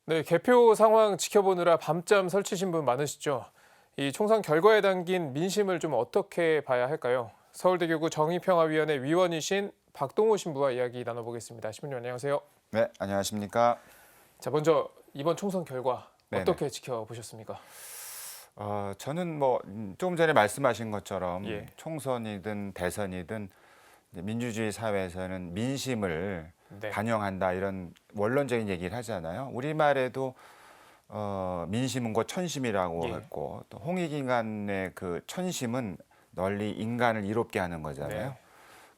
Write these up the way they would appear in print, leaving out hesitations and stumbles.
네, 개표 상황 지켜보느라 밤잠 설치신 분 많으시죠? 이 총선 결과에 담긴 민심을 좀 어떻게 봐야 할까요? 서울대교구 정의평화위원회 위원이신 박동호 신부와 이야기 나눠보겠습니다. 신부님 안녕하세요. 네, 안녕하십니까. 자, 먼저 이번 총선 결과 네네. 어떻게 지켜보셨습니까? 저는 뭐 조금 전에 말씀하신 것처럼 예. 총선이든 대선이든 이제 민주주의 사회에서는 민심을 네. 반영한다 이런 원론적인 얘기를 하잖아요. 우리말에도 민심은 곧 천심이라고 예. 했고 또 홍익인간의 그 천심은 널리 인간을 이롭게 하는 거잖아요. 네.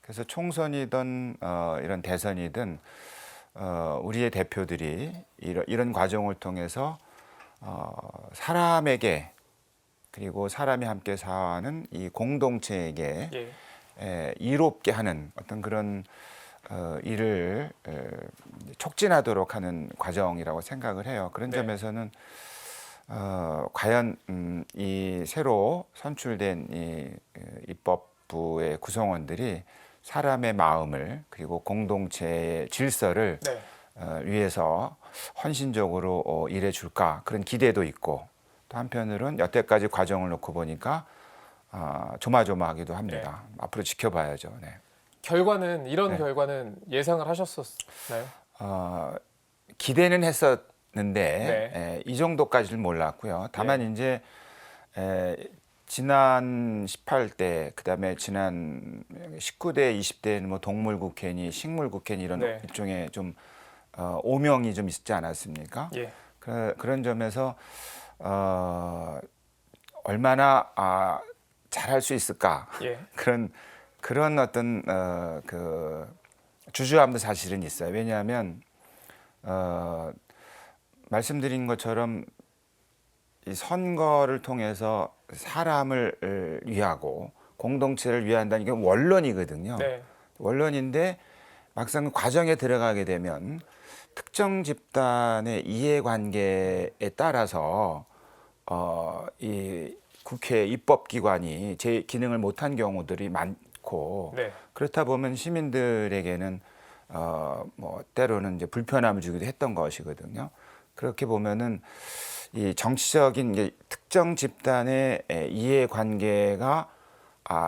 그래서 총선이든 이런 대선이든 우리의 대표들이 이런 과정을 통해서 사람에게 그리고 사람이 함께 사는 이 공동체에게 예. 이롭게 하는 어떤 그런 일을 촉진하도록 하는 과정이라고 생각을 해요. 그런 네. 점에서는 과연 이 새로 선출된 이 입법부의 구성원들이 사람의 마음을 그리고 공동체의 질서를 네. 위해서 헌신적으로 일해 줄까 그런 기대도 있고 또 한편으로는 여태까지 과정을 놓고 보니까 조마조마하기도 합니다. 네. 앞으로 지켜봐야죠. 네. 결과는 이런 네. 결과는 예상을 하셨었나요? 기대는 했었는데 네. 이 정도까지는 몰랐고요. 다만 이제 지난 18대 그다음에 지난 19대, 20대는 뭐 동물국회니 식물국회니 이런 네. 일종의 좀 오명이 좀 있지 않았습니까? 예. 그런 점에서 얼마나 잘할 수 있을까 예. 그런 어떤 그 주저함도 사실은 있어요. 왜냐하면 말씀드린 것처럼 이 선거를 통해서 사람을 위하고 공동체를 위한다는 게 원론이거든요. 네. 원론인데 막상 그 과정에 들어가게 되면 특정 집단의 이해관계에 따라서 이 국회 입법기관이 제 기능을 못한 경우들이 많고 네. 그렇다 보면 시민들에게는 뭐 때로는 이제 불편함을 주기도 했던 것이거든요. 그렇게 보면은 이 정치적인 이제 특정 집단의 이해관계가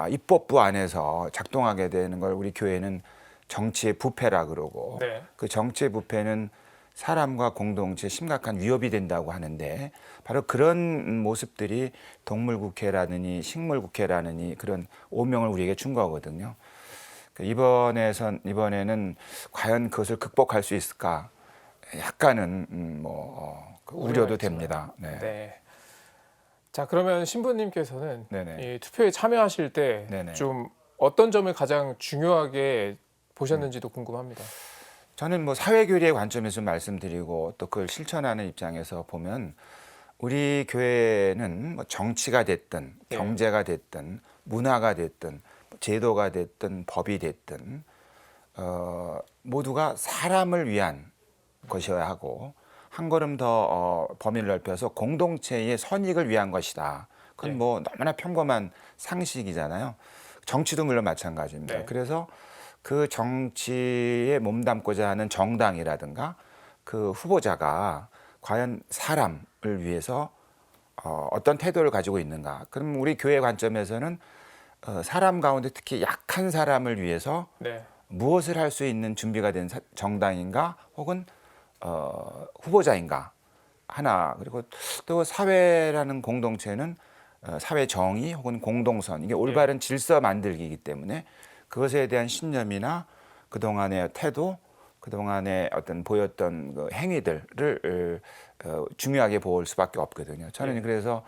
입법부 안에서 작동하게 되는 걸 우리 교회는 정치의 부패라 그러고 네. 그 정치의 부패는 사람과 공동체에 심각한 위협이 된다고 하는데 바로 그런 모습들이 동물국회라느니 식물국회라느니 그런 오명을 우리에게 준 거거든요. 이번에는 과연 그것을 극복할 수 있을까? 약간은 그 우려도 됩니다. 네. 네. 자, 그러면 신부님께서는 네네. 이 투표에 참여하실 때 네네. 좀 어떤 점을 가장 중요하게 보셨는지도 궁금합니다. 저는 뭐 사회교리의 관점에서 말씀드리고 또 그걸 실천하는 입장에서 보면 우리 교회는 뭐 정치가 됐든 네. 경제가 됐든 문화가 됐든 제도가 됐든 법이 됐든 모두가 사람을 위한 것이어야 하고 한 걸음 더 범위를 넓혀서 공동체의 선익을 위한 것이다. 그건 네. 뭐 너무나 평범한 상식이잖아요. 정치도 물론 마찬가지입니다. 네. 그래서 그 정치에 몸담고자 하는 정당이라든가 그 후보자가 과연 사람을 위해서 어떤 태도를 가지고 있는가. 그럼 우리 교회 관점에서는 사람 가운데 특히 약한 사람을 위해서 네. 무엇을 할 수 있는 준비가 된 정당인가 혹은 후보자인가 하나. 그리고 또 사회라는 공동체는 사회 정의 혹은 공동선 이게 올바른 질서 만들기이기 때문에 그것에 대한 신념이나 그동안의 태도 그동안의 어떤 보였던 그 행위들을 중요하게 볼 수밖에 없거든요. 저는 그래서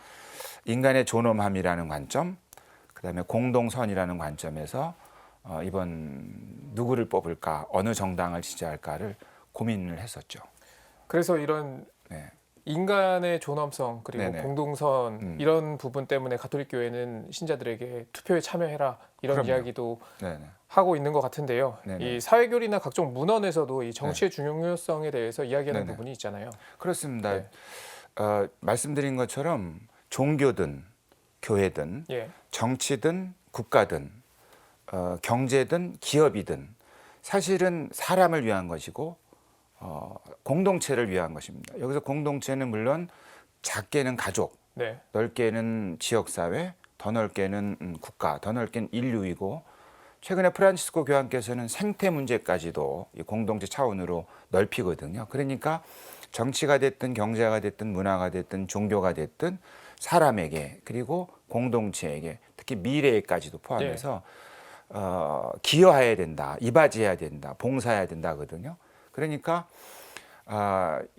인간의 존엄함이라는 관점 그다음에 공동선이라는 관점에서 이번 누구를 뽑을까 어느 정당을 지지할까를 고민을 했었죠. 그래서 이런 네. 인간의 존엄성 그리고 네네. 공동선 이런 부분 때문에 가톨릭 교회는 신자들에게 투표에 참여해라 이런 그럼요. 이야기도 네네. 하고 있는 것 같은데요. 네네. 이 사회교리나 각종 문헌에서도 이 정치의 중요성에 대해서 이야기하는 네네. 부분이 있잖아요. 그렇습니다. 네. 말씀드린 것처럼 종교든 교회든 예. 정치든 국가든 경제든 기업이든 사실은 사람을 위한 것이고 공동체를 위한 것입니다. 여기서 공동체는 물론 작게는 가족, 네. 넓게는 지역사회, 더 넓게는 국가, 더 넓게는 인류이고 최근에 프란치스코 교황께서는 생태 문제까지도 이 공동체 차원으로 넓히거든요. 그러니까 정치가 됐든 경제가 됐든 문화가 됐든 종교가 됐든 사람에게 그리고 공동체에게 특히 미래에까지도 포함해서 기여해야 된다, 이바지해야 된다, 봉사해야 된다 하거든요. 그러니까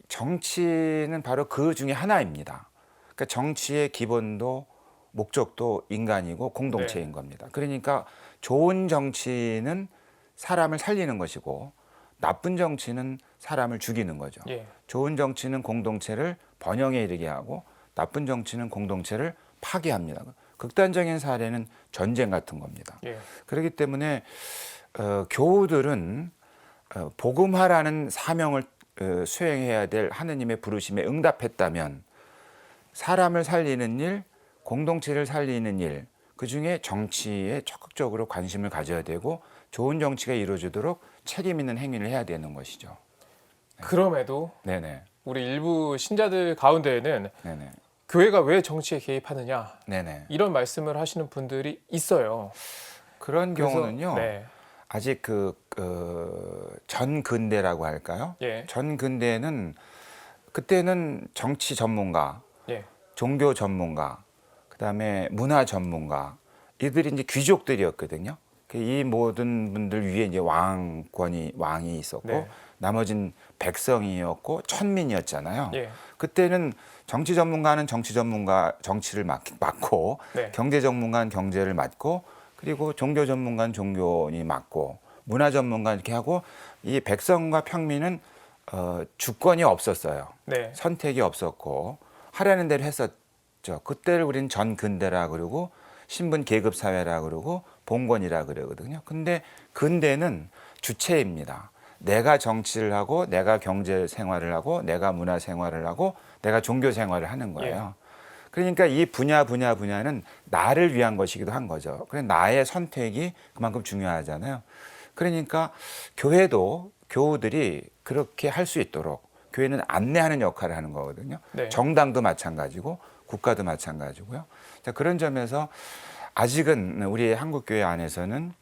정치는 바로 그 중에 하나입니다. 그러니까 정치의 기본도 목적도 인간이고 공동체인 네. 겁니다. 그러니까 좋은 정치는 사람을 살리는 것이고 나쁜 정치는 사람을 죽이는 거죠. 예. 좋은 정치는 공동체를 번영에 이르게 하고 나쁜 정치는 공동체를 파괴합니다. 극단적인 사례는 전쟁 같은 겁니다. 예. 그렇기 때문에 교우들은 복음화라는 사명을 수행해야 될 하느님의 부르심에 응답했다면 사람을 살리는 일, 공동체를 살리는 일, 그중에 정치에 적극적으로 관심을 가져야 되고 좋은 정치가 이루어지도록 책임 있는 행위를 해야 되는 것이죠. 그럼에도 네네. 우리 일부 신자들 가운데에는 네네. 교회가 왜 정치에 개입하느냐 네네. 이런 말씀을 하시는 분들이 있어요. 그런 그래서- 경우는요. 네. 아직 전근대라고 할까요? 예. 전근대는 그때는 정치 전문가, 예. 종교 전문가, 그다음에 문화 전문가 이들이 이제 귀족들이었거든요. 이 모든 분들 위에 이제 왕이 있었고 네. 나머진 백성이었고 천민이었잖아요. 예. 그때는 정치 전문가는 정치 전문가 정치를 맡고 네. 경제 전문가는 경제를 맡고 그리고 종교 전문가는 종교니 맡고 문화 전문가 이렇게 하고 이 백성과 평민은 주권이 없었어요. 네. 선택이 없었고 하라는 대로 했었죠. 그때를 우리는 전근대라 그러고 신분 계급 사회라 그러고 봉건이라 그러거든요. 근데 근대는 주체입니다. 내가 정치를 하고 내가 경제 생활을 하고 내가 문화 생활을 하고 내가 종교 생활을 하는 거예요. 그러니까 이 분야는 나를 위한 것이기도 한 거죠. 그래서 나의 선택이 그만큼 중요하잖아요. 그러니까 교우들이 그렇게 할 수 있도록 교회는 안내하는 역할을 하는 거거든요. 네. 정당도 마찬가지고 국가도 마찬가지고요. 자, 그런 점에서 아직은 우리 한국교회 안에서는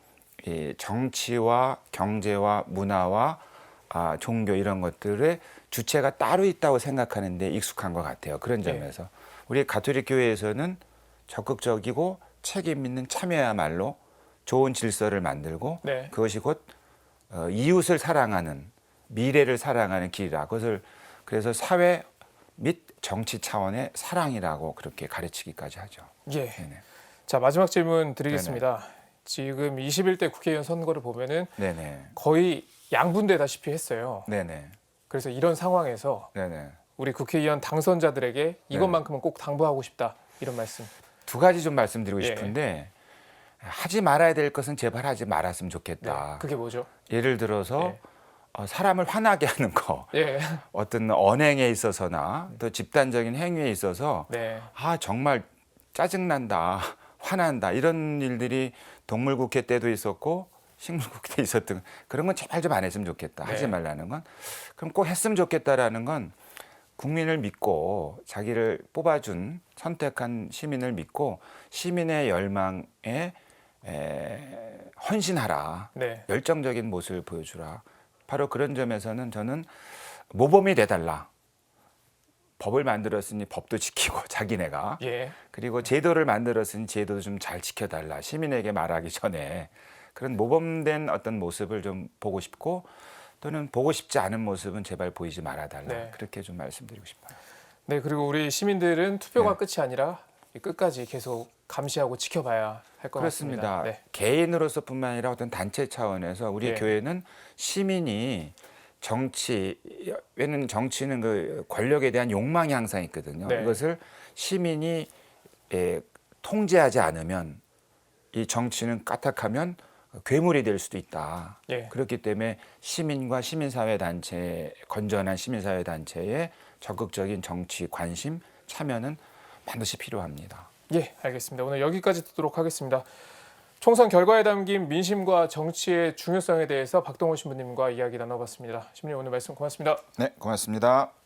이 정치와 경제와 문화와 종교 이런 것들의 주체가 따로 있다고 생각하는데 익숙한 것 같아요. 그런 점에서 우리 가톨릭 교회에서는 적극적이고 책임 있는 참여야말로 좋은 질서를 만들고 네. 그것이 곧 이웃을 사랑하는 미래를 사랑하는 길이라 그것을 그래서 사회 및 정치 차원의 사랑이라고 그렇게 가르치기까지 하죠. 예. 네네. 자, 마지막 질문 드리겠습니다. 지금 21대 국회의원 선거를 보면은 네네. 거의 양분되다시피 했어요. 네네. 그래서 이런 상황에서 네네. 우리 국회의원 당선자들에게 이것만큼은 꼭 당부하고 싶다 이런 말씀. 두 가지 좀 말씀드리고 예. 싶은데 하지 말아야 될 것은 제발 하지 말았으면 네. 좋겠다. 그게 뭐죠? 예를 들어서 사람을 화나게 하는 거, 예. 어떤 언행에 있어서나 또 집단적인 행위에 있어서 네. 정말 짜증난다, 화난다 이런 일들이 동물국회 때도 있었고 식물국회 때 있었던 그런 건 제발 좀 안 했으면 좋겠다. 네. 하지 말라는 건 그럼 꼭 했으면 좋겠다라는 건 국민을 믿고 자기를 뽑아준 선택한 시민을 믿고 시민의 열망에 헌신하라. 네. 열정적인 모습을 보여주라. 바로 그런 점에서는 저는 모범이 돼달라. 법을 만들었으니 법도 지키고 자기네가 예. 그리고 제도를 만들었으니 제도도 좀 잘 지켜달라. 시민에게 말하기 전에 그런 모범된 어떤 모습을 좀 보고 싶고 또는 보고 싶지 않은 모습은 제발 보이지 말아달라. 네. 그렇게 좀 말씀드리고 싶어요. 네, 그리고 우리 시민들은 투표가 네. 끝이 아니라 끝까지 계속 감시하고 지켜봐야 할 것 그렇습니다. 같습니다. 네. 개인으로서뿐만 아니라 어떤 단체 차원에서 우리 예. 교회는 시민이 왜냐면 정치는 그 권력에 대한 욕망이 항상 있거든요. 네. 이것을 시민이 통제하지 않으면 이 정치는 까딱하면 괴물이 될 수도 있다. 예. 그렇기 때문에 시민과 시민사회 단체, 건전한 시민사회 단체의 적극적인 정치 관심, 참여는 반드시 필요합니다. 예, 알겠습니다. 오늘 여기까지 듣도록 하겠습니다. 총선 결과에 담긴 민심과 정치의 중요성에 대해서 박동호 신부님과 이야기 나눠봤습니다. 신부님 오늘 말씀 고맙습니다. 네, 고맙습니다.